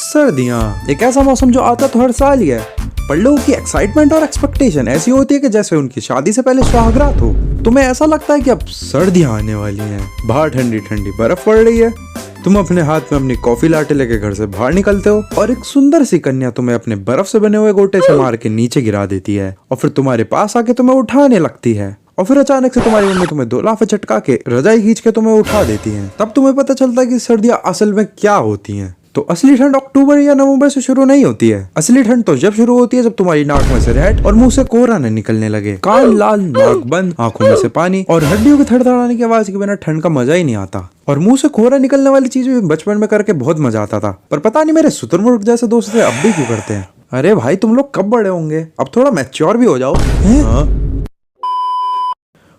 सर्दियाँ एक ऐसा मौसम जो आता तो हर साल ही है, पर लोगों की एक्साइटमेंट और एक्सपेक्टेशन ऐसी होती है कि जैसे उनकी शादी से पहले सुहागरात हो। तुम्हें ऐसा लगता है कि अब सर्दियाँ आने वाली हैं, बाहर ठंडी ठंडी बर्फ पड़ रही है, तुम अपने हाथ में अपनी कॉफी लाटे लेके घर से बाहर निकलते हो और एक सुंदर सी कन्या तुम्हें अपने बर्फ से बने हुए गोटे से मार के नीचे गिरा देती है और फिर तुम्हारे पास आके तुम्हें उठाने लगती है और फिर अचानक से तुम्हारी मम्मी तुम्हें 2 लाफे चटका के रजाई खींच के तुम्हें उठा देती हैं। तब तुम्हें पता चलता है कि सर्दियाँ असल में क्या होती हैं। तो असली ठंड अक्टूबर या नवंबर से शुरू नहीं होती है। असली ठंड तो जब शुरू होती है जब तुम्हारी नाक में से रेत और मुंह से कोहरा न निकलने लगे, कान लाल, नाक बंद, आंखों में से पानी और हड्डियों के थड़थड़ाने की आवाज के बिना ठंड का मजा ही नहीं आता। और मुंह से कोहरा निकलने वाली चीज भी बचपन में करके बहुत मजा आता था, पर पता नहीं मेरे शुतुरमुर्ग जैसे दोस्त थे अब भी क्यों करते हैं। अरे भाई तुम लोग कब बड़े होंगे, अब थोड़ा मैच्योर भी हो जाओ।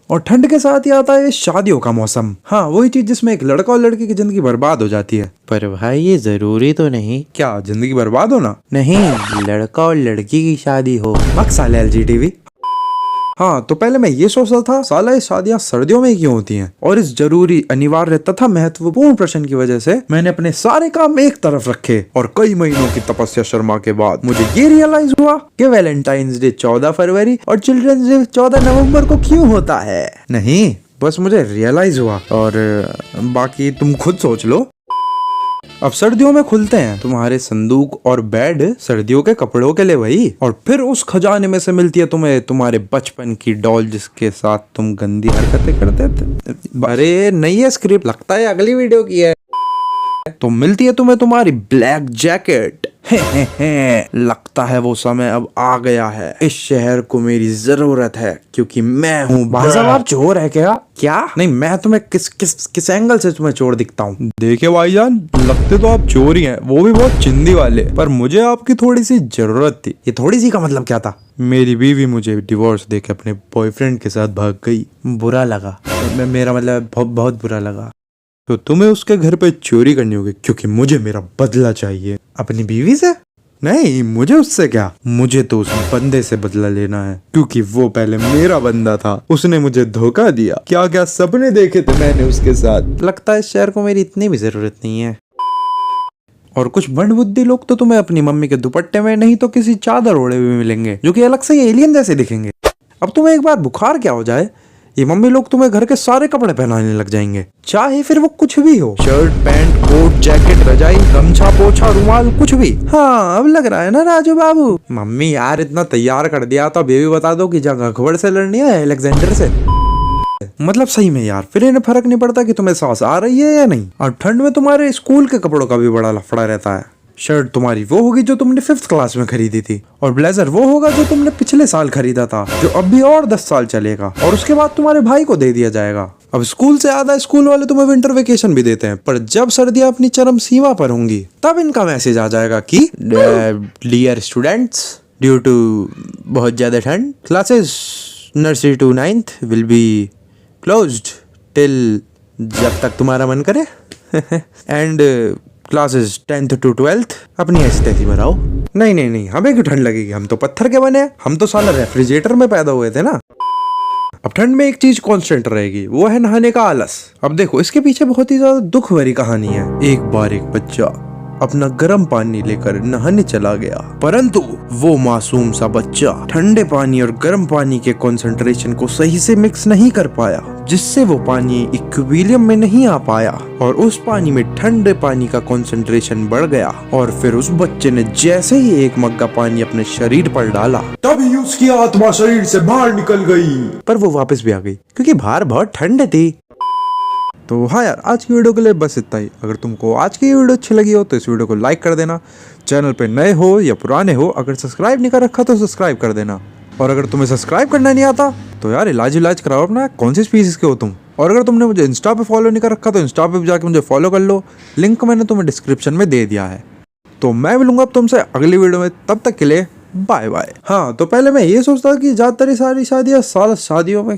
और ठंड के साथ ही आता है शादियों का मौसम। हाँ, वही चीज जिसमें एक लड़का और लड़की की जिंदगी बर्बाद हो जाती है। पर भाई ये जरूरी तो नहीं। क्या जिंदगी बर्बाद होना? नहीं, लड़का और लड़की की शादी हो। साले LGTV। हाँ, तो पहले मैं ये सोचता था साला ये शादियाँ सर्दियों में क्यों होती हैं, और इस जरूरी, अनिवार्य तथा महत्वपूर्ण प्रश्न की वजह से मैंने अपने सारे काम एक तरफ रखे और कई महीनों की तपस्या शर्मा के बाद मुझे ये रियलाइज हुआ कि वैलेंटाइंस डे 14 फरवरी और चिल्ड्रंस डे 14 नवंबर को क्यों होता है। नहीं, बस मुझे रियलाइज हुआ, और बाकी तुम खुद सोच लो। अब सर्दियों में खुलते हैं तुम्हारे संदूक और बेड सर्दियों के कपड़ों के लिए वही, और फिर उस खजाने में से मिलती है तुम्हें तुम्हारे बचपन की डॉल जिसके साथ तुम गंदी हरकतें करते थे। अरे नहीं है स्क्रिप्ट, लगता है अगली वीडियो की है। तो मिलती है तुम्हें तुम्हारी ब्लैक जैकेट। लगता है वो समय अब आ गया है, इस शहर को मेरी जरूरत है क्योंकि मैं हूँ। भाई साहब आप चोर है क्या? क्या नहीं, मैं तुम्हें किस एंगल से तुम्हें चोर दिखता हूँ? देखिए भाईजान, लगते तो आप चोर ही हैं, वो भी बहुत चिंदी वाले, पर मुझे आपकी थोड़ी सी जरूरत थी। ये थोड़ी सी का मतलब क्या था? मेरी बीवी मुझे डिवोर्स देके अपने बॉयफ्रेंड के साथ भाग गई। बुरा लगा? मेरा मतलब बहुत बुरा लगा। तो तुम्हें उसके घर पे चोरी करनी होगी क्योंकि मुझे मेरा बदला चाहिए। अपनी बीवी से? नहीं, मुझे उससे क्या, मुझे तो उस बंदे से बदला लेना है क्योंकि वो पहले मेरा बंदा था, उसने मुझे धोखा दिया। क्या क्या सपने देखे थे मैंने उसके साथ। लगता है इस शहर को मेरी इतनी भी जरूरत नहीं है। और कुछ मंदबुद्धि लोग तो तुम्हें अपनी मम्मी के दुपट्टे में नहीं तो किसी चादर ओढ़े हुए मिलेंगे जो कि अलग से एलियन जैसे दिखेंगे। अब तुम्हें एक बार बुखार क्या हो जाए, ये मम्मी लोग तुम्हें घर के सारे कपड़े पहनाने लग जाएंगे, चाहे फिर वो कुछ भी हो। शर्ट, पैंट, कोट, जैकेट, रजाई, गमछा, पोछा, रुमाल, कुछ भी। हाँ, अब लग रहा है ना राजू बाबू। मम्मी यार इतना तैयार कर दिया तो अब ये भी बता दो कि जंग अकबर से लड़नी है अलेक्जेंडर से। मतलब सही में यार, फिर इन्हें फर्क नहीं पड़ता कि तुम्हें सांस आ रही है या नहीं। और ठंड में तुम्हारे स्कूल के कपड़ों का भी बड़ा लफड़ा रहता है। शर्ट तुम्हारी वो होगी जो तुमने 5th क्लास में खरीदी थी, और ब्लेजर वो होगा जो तुमने पिछले साल खरीदा था, जो अब भी और 10 साल चलेगा, और उसके बाद तुम्हारे भाई को दे दिया जाएगा। अब स्कूल से आधा स्कूल वाले तुम्हें विंटर वेकेशन भी देते हैं, पर जब सर्दियां अपनी चरम सीमा पर होंगी तब इनका मैसेज आ जाएगा कि डियर स्टूडेंट्स, ड्यू टू बहुत ज्यादा ठंड, classes nursery to 9th will be closed till जब तक तुम्हारा मन करे and classes 10th to 12th अपनी ऐसी तैसी बनाओ। नहीं, हमें क्यों ठंड लगेगी, हम तो पत्थर के बने हैं, हम तो साला रेफ्रिजरेटर में पैदा हुए थे ना। अब ठंड में एक चीज कांस्टेंट रहेगी, वो है नहाने का आलस। अब देखो, इसके पीछे बहुत ही ज्यादा दुख भरी कहानी है। एक बार एक बच्चा अपना गर्म पानी लेकर नहाने चला गया, परंतु वो मासूम सा बच्चा ठंडे पानी और गर्म पानी के कंसंट्रेशन को सही से मिक्स नहीं कर पाया, जिससे वो पानी इक्विलिब्रियम में नहीं आ पाया और उस पानी में ठंडे पानी का कंसंट्रेशन बढ़ गया। और फिर उस बच्चे ने जैसे ही एक मग्गा पानी अपने शरीर पर डाला, तभी उसकी आत्मा शरीर से बाहर निकल गई, पर वो वापस भी आ गई क्योंकि बाहर बहुत ठंड थी। तो हाँ यार, आज की वीडियो के लिए बस इतना ही। अगर तुमको आज की वीडियो अच्छी लगी हो तो इस वीडियो को लाइक कर देना। चैनल पे नए हो या पुराने हो, अगर सब्सक्राइब नहीं कर रखा तो सब्सक्राइब कर देना। और अगर तुम्हें सब्सक्राइब करना नहीं आता तो यार इलाज कराओ अपना, कौन सी स्पीसीज के हो तुम। और अगर तुमने मुझे इंस्टा पे फॉलो नहीं कर रखा तो इंस्टा पे भी जाके मुझे फॉलो कर लो, लिंक मैंने तुम्हें डिस्क्रिप्शन में दे दिया है। तो मैं मिलूंगा तुमसे अगली वीडियो में, तब तक के लिए बाय बाय। हाँ, तो पहले मैं ये सोचता कि ज्यादातर सारी शादियाँ शादियों में